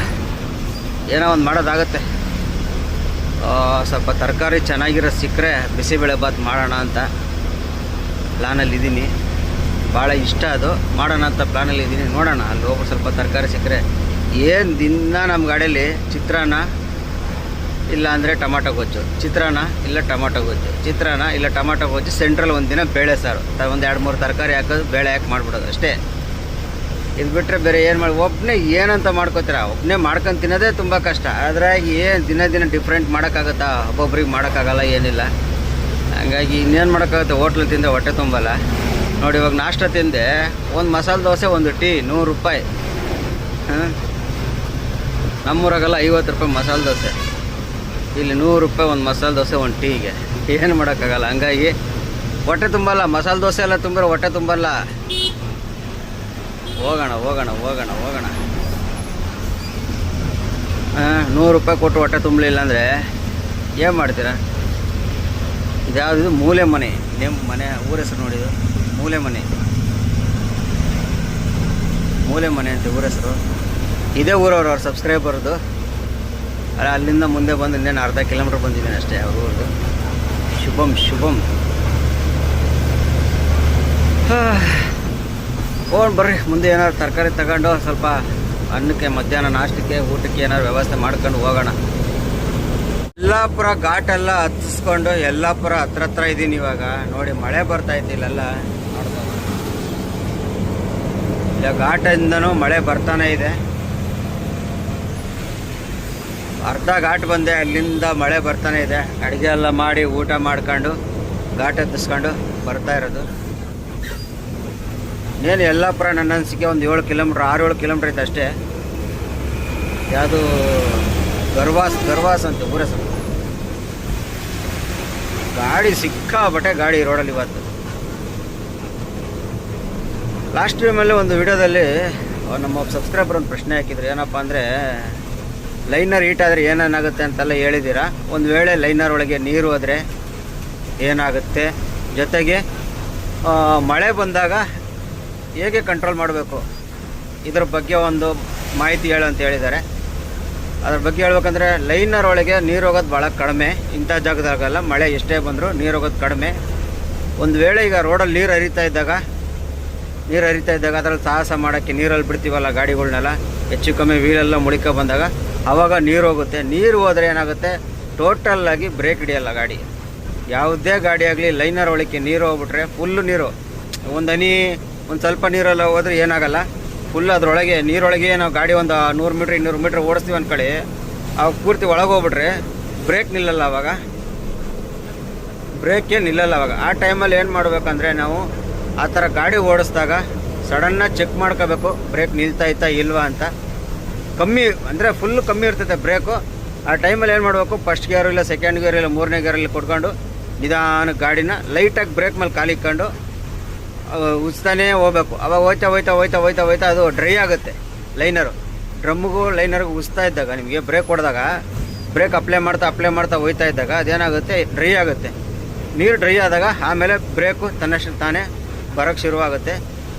Speaker 1: ಏನೋ ಒಂದು ಮಾಡೋದಾಗತ್ತೆ. ಸ್ವಲ್ಪ ತರಕಾರಿ ಚೆನ್ನಾಗಿರೋ ಸಿಕ್ಕರೆ ಬಿಸಿಬೇಳೆ ಬಾತ್ ಮಾಡೋಣ ಅಂತ ಪ್ಲ್ಯಾನಲ್ಲಿ ಇದ್ದೀನಿ. ಭಾಳ ಇಷ್ಟ ಅದು, ಮಾಡೋಣ ಅಂತ ಪ್ಲ್ಯಾನಲ್ಲಿ ಇದ್ದೀನಿ. ನೋಡೋಣ ಅಲ್ಲಿ ಹೋಗಿ ಸ್ವಲ್ಪ ತರಕಾರಿ ಸಿಕ್ಕರೆ. ಏನು ದಿನ ನಮ್ಮ ಗಾಡಿಯಲ್ಲಿ ಚಿತ್ರಾನ್ನ ಇಲ್ಲ ಅಂದರೆ ಟೊಮಾಟೊ ಗೊಜ್ಜು, ಚಿತ್ರಾನ್ನ ಇಲ್ಲ ಟೊಮಾಟೊ ಗೊಜ್ಜು, ಚಿತ್ರಾನ್ನ ಇಲ್ಲ ಟೊಮಾಟೊ ಗೊಜ್ಜು, ಸೆಂಟ್ರಲ್ ಒಂದಿನ ಬೇಳೆ ಸಾರು, ಒಂದು 2-3 ತರಕಾರಿ ಹಾಕೋದು, ಬೇಳೆ ಹಾಕಿ ಮಾಡಿಬಿಡೋದು ಅಷ್ಟೇ. ಇದು ಬಿಟ್ಟರೆ ಬೇರೆ ಏನು ಮಾಡಿ ಒಬ್ಬನೇ ಏನಂತ ಮಾಡ್ಕೋತೀರ? ಒಬ್ಬನೇ ಮಾಡ್ಕೊಂಡು ತಿನ್ನೋದೇ ತುಂಬ ಕಷ್ಟ. ಅದ್ರಾಗಿ ಏನು ದಿನ ಡಿಫ್ರೆಂಟ್ ಮಾಡೋಕ್ಕಾಗತ್ತಾ? ಒಬ್ಬೊಬ್ರಿಗೆ ಮಾಡೋಕ್ಕಾಗಲ್ಲ, ಏನಿಲ್ಲ. ಹಂಗಾಗಿ ಇನ್ನೇನು ಮಾಡೋಕ್ಕಾಗುತ್ತೆ? ಹೋಟ್ಲಲ್ಲಿ ತಿಂದರೆ ಹೊಟ್ಟೆ ತುಂಬಲ್ಲ ನೋಡಿ. ಇವಾಗ ನಾಷ್ಟ ತಿಂದೆ, ಒಂದು ಮಸಾಲೆ ದೋಸೆ, ಒಂದು ಟೀ 100 ರೂಪಾಯಿ. ನಮ್ಮೂರಾಗೆಲ್ಲ 50 ರೂಪಾಯಿ ಮಸಾಲೆ ದೋಸೆ, ಇಲ್ಲಿ 100 ರೂಪಾಯಿ ಒಂದು ಮಸಾಲೆ ದೋಸೆ, ಒಂದು ಟೀಗೆ. ಏನು ಮಾಡೋಕ್ಕಾಗಲ್ಲ. ಹಂಗಾಗಿ ಹೊಟ್ಟೆ ತುಂಬಲ್ಲ. ಮಸಾಲೆ ದೋಸೆ ಎಲ್ಲ ತುಂಬಿದ್ರೆ ಹೊಟ್ಟೆ ತುಂಬಲ್ಲ. ಹೋಗೋಣ 100 ರೂಪಾಯಿ ಕೊಟ್ಟು ಹೊಟ್ಟೆ ತುಂಬಲಿಲ್ಲ ಅಂದರೆ ಏನು ಮಾಡ್ತೀರಾ? ಇದ್ಯಾವುದು ಮೂಲೆ ಮನೆ, ನಿಮ್ಮ ಮನೆ ಊರ ಹೆಸರು ನೋಡಿದ್ದು ಮೂಲೆ ಮನೆ ಅಂತ ಊರ ಹೆಸರು. ಇದೇ ಊರವ್ರು, ಅವ್ರ ಸಬ್ಸ್ಕ್ರೈಬರ್ದು. ಅಲ್ಲಿಂದ ಮುಂದೆ ಬಂದು ಇನ್ನೇನು ಅರ್ಧ ಕಿಲೋಮೀಟ್ರ್ ಬಂದಿದ್ದೀನಿ ಅಷ್ಟೇ ಅವ್ರ ಊರದು. ಶುಭಮ್ ಹೋಗೋಣ ಬರ್ರಿ. ಮುಂದೆ ಏನಾದ್ರು ತರಕಾರಿ ತಗೊಂಡು ಸ್ವಲ್ಪ ಅನ್ನಕ್ಕೆ, ಮಧ್ಯಾಹ್ನ ನಾಷ್ಟಕ್ಕೆ, ಊಟಕ್ಕೆ ಏನಾದ್ರು ವ್ಯವಸ್ಥೆ ಮಾಡ್ಕೊಂಡು ಹೋಗೋಣ. ಯಲ್ಲಾಪುರ ಘಾಟೆಲ್ಲ ಹತ್ತಿಸ್ಕೊಂಡು ಯಲ್ಲಾಪುರ ಹತ್ರ ಇದ್ದೀನಿ ಇವಾಗ. ನೋಡಿ ಮಳೆ ಬರ್ತಾಯಿತ್ತು ಇಲ್ಲೆಲ್ಲ ನೋಡ್ಬೋದು. ಇಲ್ಲ ಘಾಟಿಂದನೂ ಮಳೆ ಬರ್ತಾನೆ ಇದೆ. ಅರ್ಧ ಘಾಟ್ ಬಂದೆ, ಅಲ್ಲಿಂದ ಮಳೆ ಬರ್ತಾನೆ ಇದೆ. ಅಡುಗೆ ಎಲ್ಲ ಮಾಡಿ ಊಟ ಮಾಡ್ಕೊಂಡು ಘಾಟ್ ಹತ್ತಿಸ್ಕೊಂಡು ಬರ್ತಾ ಇರೋದು. ಏನು ಯಲ್ಲಾಪುರ ನನ್ನ ಅನಿಸಿಕೆ ಒಂದು 7 ಕಿಲೋಮೀಟ್ರ್ 6-7 ಕಿಲೋಮೀಟ್ರ್ ಐತೆ ಅಷ್ಟೇ. ಯಾವುದು ಗರ್ವಾಸ್ ಅಂತ ಊರ ಹೆಸರು. ಗಾಡಿ ಸಿಕ್ಕಾಪಟ್ಟೆ ಗಾಡಿ ರೋಡಲ್ಲಿ ಇವತ್ತು. ಲಾಸ್ಟ್ ಟೈಮಲ್ಲಿ ಒಂದು ವಿಡಿಯೋದಲ್ಲಿ ನಮ್ಮ ಸಬ್ಸ್ಕ್ರೈಬರ್ ಒಂದು ಪ್ರಶ್ನೆ ಹಾಕಿದ್ರು. ಏನಪ್ಪ ಅಂದರೆ ಲೈನರ್ ಹೀಟ್ ಆದರೆ ಏನೇನಾಗುತ್ತೆ ಅಂತೆಲ್ಲ ಹೇಳಿದ್ದೀರಾ. ಒಂದು ವೇಳೆ ಲೈನರ್ ಒಳಗೆ ನೀರು ಹೋದರೆ ಏನಾಗುತ್ತೆ, ಜೊತೆಗೆ ಮಳೆ ಬಂದಾಗ ಹೇಗೆ ಕಂಟ್ರೋಲ್ ಮಾಡಬೇಕು, ಇದ್ರ ಬಗ್ಗೆ ಒಂದು ಮಾಹಿತಿ ಹೇಳು ಅಂತ ಹೇಳಿದ್ದಾರೆ. ಅದ್ರ ಬಗ್ಗೆ ಹೇಳ್ಬೇಕಂದ್ರೆ ಲೈನರ್ ಒಳಗೆ ನೀರು ಹೋಗೋದು ಭಾಳ ಕಡಿಮೆ. ಇಂಥ ಜಾಗದಾಗೆಲ್ಲ ಮಳೆ ಎಷ್ಟೇ ಬಂದರೂ ನೀರು ಹೋಗೋದು ಕಡಿಮೆ. ಒಂದು ವೇಳೆ ಈಗ ರೋಡಲ್ಲಿ ನೀರು ಹರಿತಾ ಇದ್ದಾಗ ಅದರಲ್ಲಿ ಸಾಹಸ ಮಾಡೋಕ್ಕೆ ನೀರಲ್ಲಿ ಬಿಡ್ತೀವಲ್ಲ ಗಾಡಿಗಳ್ನೆಲ್ಲ, ಹೆಚ್ಚು ಕಮ್ಮಿ ವೀಲೆಲ್ಲ ಮುಳಿಕ ಬಂದಾಗ ಆವಾಗ ನೀರು ಹೋಗುತ್ತೆ. ನೀರು ಹೋದರೆ ಏನಾಗುತ್ತೆ, ಟೋಟಲ್ಲಾಗಿ ಬ್ರೇಕ್ ಹಿಡಿಯಲ್ಲ ಗಾಡಿ. ಯಾವುದೇ ಗಾಡಿ ಆಗಲಿ ಲೈನರ್ ಒಳಗೆ ನೀರು ಹೋಗ್ಬಿಟ್ರೆ ಫುಲ್ಲು ನೀರು, ಒಂದು ಸ್ವಲ್ಪ ನೀರೆಲ್ಲ ಹೋದ್ರೆ ಏನಾಗಲ್ಲ. ಫುಲ್ ಅದರೊಳಗೆ ನೀರೊಳಗೆ ನಾವು ಗಾಡಿ ಒಂದು 100 ಮೀಟ್ರ್ 200 ಮೀಟ್ರ್ ಓಡಿಸ್ತೀವಿ ಅಂದ್ಕೊಳ್ಳಿ, ಅವಾಗ ಪೂರ್ತಿ ಒಳಗೆ ಹೋಗ್ಬಿಟ್ರೆ ಬ್ರೇಕ್ ನಿಲ್ಲಲ್ಲ, ಅವಾಗ ಬ್ರೇಕೇ ನಿಲ್ಲಲ್ಲ. ಅವಾಗ ಆ ಟೈಮಲ್ಲಿ ಏನು ಮಾಡಬೇಕಂದ್ರೆ ನಾವು ಆ ಥರ ಗಾಡಿ ಓಡಿಸಿದಾಗ ಸಡನ್ನಾಗಿ ಚೆಕ್ ಮಾಡ್ಕೋಬೇಕು ಬ್ರೇಕ್ ನಿಲ್ತಾಯ್ತಾ ಇಲ್ವಾ ಅಂತ. ಕಮ್ಮಿ ಅಂದರೆ ಫುಲ್ಲು ಕಮ್ಮಿ ಇರ್ತೈತೆ ಬ್ರೇಕು. ಆ ಟೈಮಲ್ಲಿ ಏನು ಮಾಡಬೇಕು, ಫಸ್ಟ್ ಗೇರು ಇಲ್ಲ ಸೆಕೆಂಡ್ ಗೇರ್ ಇಲ್ಲ ಮೂರನೇ ಗೇರಲ್ಲಿ ಕೊಟ್ಕೊಂಡು ನಿಧಾನ ಗಾಡಿನ ಲೈಟಾಗಿ ಬ್ರೇಕ್ ಮೇಲೆ ಕಾಲಿಕ್ಕೊಂಡು ಉಚ್ತಾನೇ ಹೋಗ್ಬೇಕು. ಅವಾಗ ಹೋಯ್ತಾ ಹೋಯ್ತಾ ಹೋಯ್ತಾ ಹೋಯ್ತಾ ಹೋಯ್ತಾ ಅದು ಡ್ರೈ ಆಗುತ್ತೆ. ಲೈನರು ಡ್ರಮ್ಮಿಗೂ ಲೈನರ್ಗೂ ಉಸ್ತಾ ಇದ್ದಾಗ ನಿಮಗೆ ಬ್ರೇಕ್ ಹೊಡೆದಾಗ ಬ್ರೇಕ್ ಅಪ್ಲೈ ಮಾಡ್ತಾ ಹೋಯ್ತಾ ಇದ್ದಾಗ ಅದೇನಾಗುತ್ತೆ, ಡ್ರೈ ಆಗುತ್ತೆ. ನೀರು ಡ್ರೈ ಆದಾಗ ಆಮೇಲೆ ಬ್ರೇಕು ತನ್ನಷ್ಟು ತಾನೇ ಬರೋಕ್ಕೆ ಶುರುವಾಗುತ್ತೆ.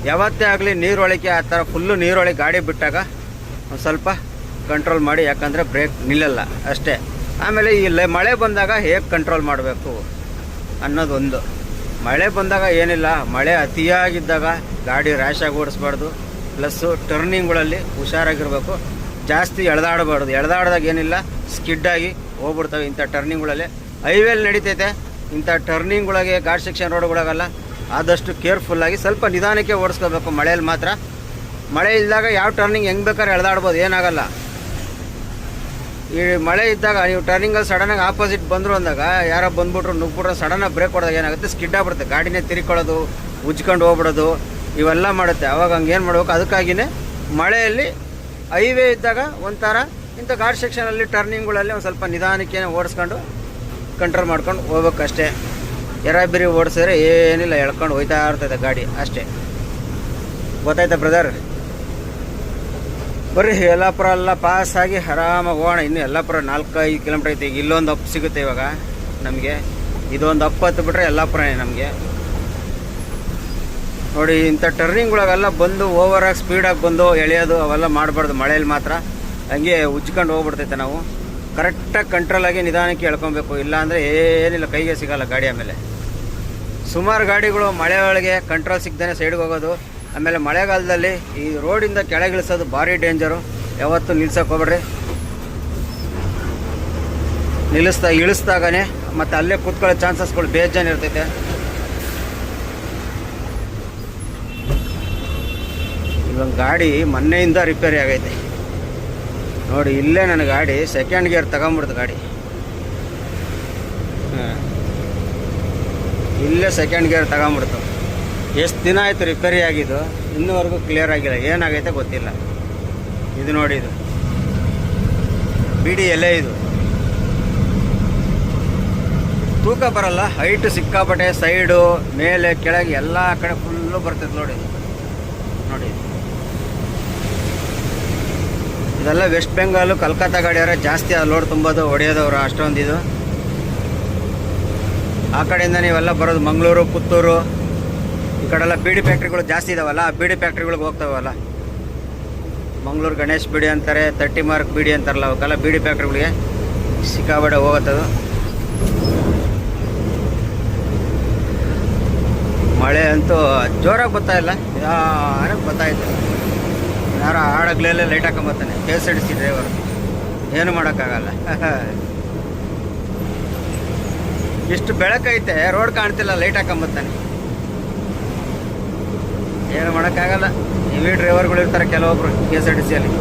Speaker 1: ಯಾವತ್ತೇ ಆಗಲಿ ನೀರೊಳಗೆ ಆ ಥರ ಫುಲ್ಲು ನೀರೊಳಗೆ ಗಾಡಿ ಬಿಟ್ಟಾಗ ಒಂದು ಸ್ವಲ್ಪ ಕಂಟ್ರೋಲ್ ಮಾಡಿ, ಯಾಕಂದರೆ ಬ್ರೇಕ್ ನಿಲ್ಲಲ್ಲ ಅಷ್ಟೇ. ಆಮೇಲೆ ಈ ಮಳೆ ಬಂದಾಗ ಹೇಗೆ ಕಂಟ್ರೋಲ್ ಮಾಡಬೇಕು ಅನ್ನೋದೊಂದು. ಮಳೆ ಬಂದಾಗ ಏನಿಲ್ಲ, ಮಳೆ ಅತಿಯಾಗಿದ್ದಾಗ ಗಾಡಿ ರ್ಯಾಶಾಗಿ ಓಡಿಸ್ಬಾರ್ದು. ಪ್ಲಸ್ಸು ಟರ್ನಿಂಗ್ಗಳಲ್ಲಿ ಹುಷಾರಾಗಿರಬೇಕು, ಜಾಸ್ತಿ ಎಳೆದಾಡಬಾರ್ದು. ಎಳೆದಾಡ್ದಾಗ ಏನಿಲ್ಲ, ಸ್ಕಿಡ್ಡಾಗಿ ಹೋಗ್ಬಿಡ್ತವೆ ಇಂಥ ಟರ್ನಿಂಗ್ಗಳಲ್ಲಿ. ಹೈವೇಲಿ ನಡೀತೈತೆ, ಇಂಥ ಟರ್ನಿಂಗ್ಗಳಿಗೆ ಘಾಟ್ ಸೆಕ್ಷನ್ ರೋಡ್ಗಳಿಗೆಲ್ಲ ಆದಷ್ಟು ಕೇರ್ಫುಲ್ಲಾಗಿ ಸ್ವಲ್ಪ ನಿಧಾನಕ್ಕೆ ಓಡಿಸ್ಕೋಬೇಕು. ಮಳೆಯಲ್ಲಿ ಮಾತ್ರ, ಮಳೆ ಇದ್ದಾಗ ಯಾವ ಟರ್ನಿಂಗ್ ಹೆಂಗೆ ಬೇಕಾದ್ರೆ ಎಳೆದಾಡ್ಬೋದು, ಏನಾಗಲ್ಲ. ಈ ಮಳೆ ಇದ್ದಾಗ ನೀವು ಟರ್ನಿಂಗಲ್ಲಿ ಸಡನ್ನಾಗಿ ಆಪೋಸಿಟ್ ಬಂದರು ಅಂದಾಗ ಯಾರೋ ಬಂದ್ಬಿಟ್ರು ನುಗ್ಬಿಟ್ರು ಸಡನ್ನಾಗಿ ಬ್ರೇಕ್ ಹೊಡೆದಾಗ ಏನಾಗುತ್ತೆ, ಸ್ಕಿಡ್ ಆಗ್ಬಿಡುತ್ತೆ. ಗಾಡಿನೇ ತಿರ್ಕೊಳ್ಳೋದು, ಉಜ್ಕೊಂಡು ಹೋಗ್ಬಿಡೋದು ಇವೆಲ್ಲ ಮಾಡುತ್ತೆ. ಅವಾಗ ಹಂಗೇನು ಮಾಡ್ಬೇಕು, ಅದಕ್ಕಾಗಿಯೇ ಮಳೆಯಲ್ಲಿ ಹೈವೇ ಇದ್ದಾಗ ಒಂಥರ ಇಂಥ ಘಾಟ್ ಸೆಕ್ಷನಲ್ಲಿ ಟರ್ನಿಂಗ್ಗಳಲ್ಲಿ ಒಂದು ಸ್ವಲ್ಪ ನಿಧಾನಕ್ಕೆ ಓಡಿಸ್ಕೊಂಡು ಕಂಟ್ರೋಲ್ ಮಾಡ್ಕೊಂಡು ಹೋಗ್ಬೇಕಷ್ಟೇ. ಎರಾಬಿರಿ ಓಡಿಸಿದ್ರೆ ಏನಿಲ್ಲ, ಎಳ್ಕೊಂಡು ಹೋಯ್ತಾ ಇರ್ತದೆ ಗಾಡಿ ಅಷ್ಟೇ. ಗೊತ್ತಾಯ್ತಾ ಬ್ರದರ್? ಬರ್ರಿ ಯಲ್ಲಾಪುರ ಎಲ್ಲ ಪಾಸಾಗಿ ಆರಾಮಾಗಿ ಹೋಗೋಣ. ಇನ್ನು ಯಲ್ಲಾಪುರ 4-5 ಕಿಲೋಮೀಟ್ರ್ ಐತೆ. ಈಗ ಇಲ್ಲೊಂದು ಅಪ್ ಸಿಗುತ್ತೆ ಇವಾಗ ನಮಗೆ. ಇದೊಂದು ಅಪ್ ಹತ್ತು ಬಿಟ್ರೆ ಯಲ್ಲಾಪುರನೇ ನಮಗೆ. ನೋಡಿ, ಇಂಥ ಟರ್ನಿಂಗ್ಗಳಿಗೆಲ್ಲ ಬಂದು ಓವರಾಗಿ ಸ್ಪೀಡಾಗಿ ಬಂದು ಎಳೆಯೋದು ಅವೆಲ್ಲ ಮಾಡಬಾರ್ದು. ಮಳೆಯಲ್ಲಿ ಮಾತ್ರ ಹಂಗೆ ಉಜ್ಕೊಂಡು ಹೋಗ್ಬಿಡ್ತೈತೆ. ನಾವು ಕರೆಕ್ಟಾಗಿ ಕಂಟ್ರೋಲಾಗಿ ನಿಧಾನಕ್ಕೆ ಎಳ್ಕೊಬೇಕು, ಇಲ್ಲಾಂದರೆ ಏನಿಲ್ಲ, ಕೈಗೆ ಸಿಗೋಲ್ಲ ಗಾಡಿ. ಆಮೇಲೆ ಸುಮಾರು ಗಾಡಿಗಳು ಮಳೆ ಒಳಗೆ ಕಂಟ್ರೋಲ್ ಸಿಗ್ದೇ ಸೈಡ್ಗೆ ಹೋಗೋದು. ಆಮೇಲೆ ಮಳೆಗಾಲದಲ್ಲಿ ಈ ರೋಡಿಂದ ಕೆಳಗಿಳಿಸೋದು ಭಾರಿ ಡೇಂಜರು. ಯಾವತ್ತೂ ನಿಲ್ಸೋಕೆ ಹೋಗ್ಬೇಡ್ರಿ. ಇಳಿಸ್ದಾಗನೇ ಮತ್ತು ಅಲ್ಲೇ ಕೂತ್ಕೊಳ್ಳೋ ಚಾನ್ಸಸ್ಗಳು ಬೇಜಾನ್ ಇರ್ತೈತೆ. ಇಲ್ಲೊಂದು ಗಾಡಿ ಮೊನ್ನೆಯಿಂದ ರಿಪೇರಿ ಆಗೈತೆ ನೋಡಿ. ಇಲ್ಲೇ ನನ್ನ ಗಾಡಿ ಸೆಕೆಂಡ್ ಗೇರ್ ತಗೊಂಬಿಡ್ತು ಗಾಡಿ. ಇಲ್ಲೇ ಸೆಕೆಂಡ್ ಗೇರ್ ತಗೊಂಬಿಡ್ತು. ಎಷ್ಟು ದಿನ ಆಯಿತು ರಿಪೇರಿ ಆಗಿದ್ದು, ಇನ್ನೂವರೆಗೂ ಕ್ಲಿಯರ್ ಆಗಿಲ್ಲ. ಏನಾಗೈತೆ ಗೊತ್ತಿಲ್ಲ. ಇದು ನೋಡಿ, ಇದು ಬಿಡಿ ಎಲೆ. ಇದು ತೂಕ ಬರಲ್ಲ, ಹೈಟು ಸಿಕ್ಕಾಪಟ್ಟೆ, ಸೈಡು ಮೇಲೆ ಕೆಳಗೆ ಎಲ್ಲ ಕಡೆ ಫುಲ್ಲು ಬರ್ತೈತೆ ನೋಡಿ. ನೋಡಿ, ಇದೆಲ್ಲ ವೆಸ್ಟ್ ಬೆಂಗಾಲು ಕಲ್ಕತ್ತಾ ಗಾಡಿಯವರ ಜಾಸ್ತಿ ಆ ಲೋಡ್ ತುಂಬೋದು, ಹೊಡೆಯೋದವರು ಅಷ್ಟೊಂದು. ಇದು ಆ ಕಡೆಯಿಂದ ನೀವೆಲ್ಲ ಬರೋದು ಮಂಗಳೂರು, ಪುತ್ತೂರು, ಈ ಕಡೆಲ್ಲ ಬೀಡಿ ಫ್ಯಾಕ್ಟ್ರಿಗಳು ಜಾಸ್ತಿ ಇದಾವಲ್ಲ, ಆ ಬೀಡಿ ಫ್ಯಾಕ್ಟ್ರಿಗಳಿಗೆ ಹೋಗ್ತಾವಲ್ಲ. ಮಂಗಳೂರು ಗಣೇಶ್ ಬೀಡಿ ಅಂತಾರೆ, 30 ಮಾರ್ಕ್ ಬೀಡಿ ಅಂತಾರಲ್ಲ, ಅವಕ್ಕೆಲ್ಲ ಬೀಡಿ ಫ್ಯಾಕ್ಟ್ರಿಗಳಿಗೆ ಸಿಕ್ಕಾಬಡೆ ಹೋಗುತ್ತದು. ಮಳೆ ಅಂತೂ ಜೋರಾಗಿ ಬರ್ತಾ ಇಲ್ಲ, ನಿಧಾನಕ್ಕೆ ಬರ್ತಾಯಿತ್ತು. ಯಾರೋ ಆಡಗ್ಲೆಲ್ಲ ಲೈಟ್ ಹಾಕೊಂಬರ್ತಾನೆ, KSRTC ಡ್ರೈವರ್. ಏನು ಮಾಡೋಕ್ಕಾಗಲ್ಲ. ಇಷ್ಟು ಬೆಳಕೈತೆ, ರೋಡ್ ಕಾಣ್ತಿಲ್ಲ, ಲೈಟ್ ಹಾಕೊಂಬರ್ತಾನೆ. ಏನು ಮಾಡೋಕ್ಕಾಗಲ್ಲ. ಇವಿ ಡ್ರೈವರ್ಗಳು ಇರ್ತಾರೆ ಕೆಲವೊಬ್ರು KSRTCಯಲ್ಲಿ.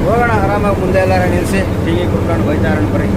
Speaker 1: ಹೋಗೋಣ ಆರಾಮಾಗಿ ಮುಂದೆ ಎಲ್ಲಾರ ನಿಲ್ಲಿಸಿ ಟೀ ಕುಡ್ಕೊಂಡು ಹೋಯ್ತಾರಣ ಬರ್ರಿ.